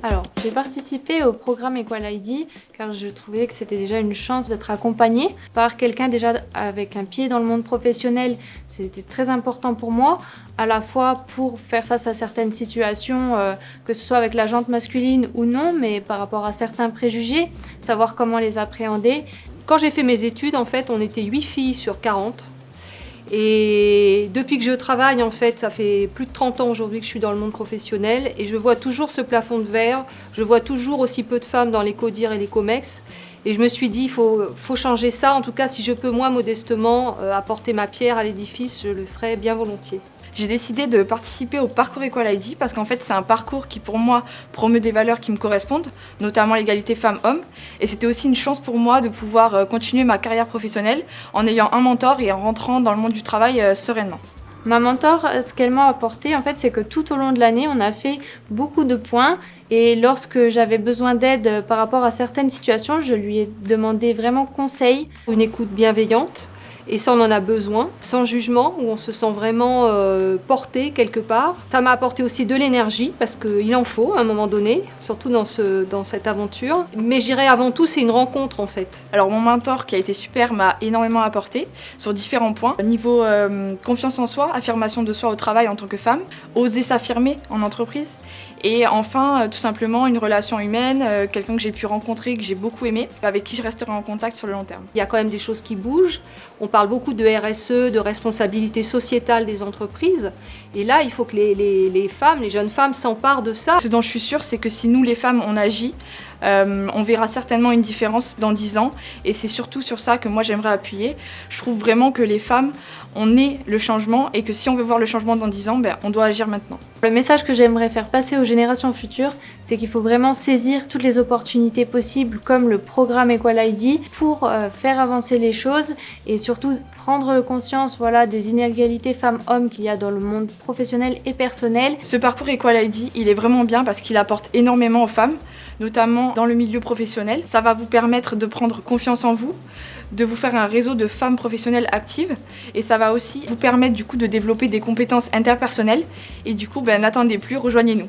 Alors, j'ai participé au programme Equal ID car je trouvais que c'était déjà une chance d'être accompagnée par quelqu'un déjà avec un pied dans le monde professionnel. C'était très important pour moi, à la fois pour faire face à certaines situations, que ce soit avec la jante masculine ou non, mais par rapport à certains préjugés, savoir comment les appréhender. Quand j'ai fait mes études, en fait, on était 8 filles sur 40. Et depuis que je travaille, en fait, ça fait plus de 30 ans aujourd'hui que je suis dans le monde professionnel et je vois toujours ce plafond de verre, je vois toujours aussi peu de femmes dans les CODIR et les COMEX. Et je me suis dit, il faut changer ça. En tout cas, si je peux, moi, modestement, apporter ma pierre à l'édifice, je le ferai bien volontiers. J'ai décidé de participer au parcours Equal ID parce qu'en fait c'est un parcours qui pour moi promeut des valeurs qui me correspondent, notamment l'égalité femmes-hommes. Et c'était aussi une chance pour moi de pouvoir continuer ma carrière professionnelle en ayant un mentor et en rentrant dans le monde du travail sereinement. Ma mentor, ce qu'elle m'a apporté, en fait, c'est que tout au long de l'année, on a fait beaucoup de points. Et lorsque j'avais besoin d'aide par rapport à certaines situations, je lui ai demandé vraiment conseil. Une écoute bienveillante. Et ça, on en a besoin, sans jugement, où on se sent vraiment porté quelque part. Ça m'a apporté aussi de l'énergie, parce qu'il en faut à un moment donné, surtout dans cette aventure. Mais je dirais avant tout, c'est une rencontre en fait. Alors mon mentor qui a été super m'a énormément apporté sur différents points. Niveau confiance en soi, affirmation de soi au travail en tant que femme, oser s'affirmer en entreprise. Et enfin, tout simplement, une relation humaine, quelqu'un que j'ai pu rencontrer, que j'ai beaucoup aimé, avec qui je resterai en contact sur le long terme. Il y a quand même des choses qui bougent. On parle beaucoup de RSE, de responsabilité sociétale des entreprises. Et là, il faut que les femmes, les jeunes femmes s'emparent de ça. Ce dont je suis sûre, c'est que si nous, les femmes, on agit, on verra certainement une différence dans 10 ans. Et c'est surtout sur ça que moi, j'aimerais appuyer. Je trouve vraiment que les femmes, on est le changement et que si on veut voir le changement dans 10 ans, on doit agir maintenant. Le message que j'aimerais faire passer aux générations futures, c'est qu'il faut vraiment saisir toutes les opportunités possibles comme le programme Equal ID pour faire avancer les choses et surtout prendre conscience des inégalités femmes-hommes qu'il y a dans le monde professionnel et personnel. Ce parcours Equal ID, il est vraiment bien parce qu'il apporte énormément aux femmes, notamment dans le milieu professionnel. Ça va vous permettre de prendre confiance en vous, de vous faire un réseau de femmes professionnelles actives et ça va aussi vous permettre du coup de développer des compétences interpersonnelles et du coup n'attendez plus, rejoignez-nous.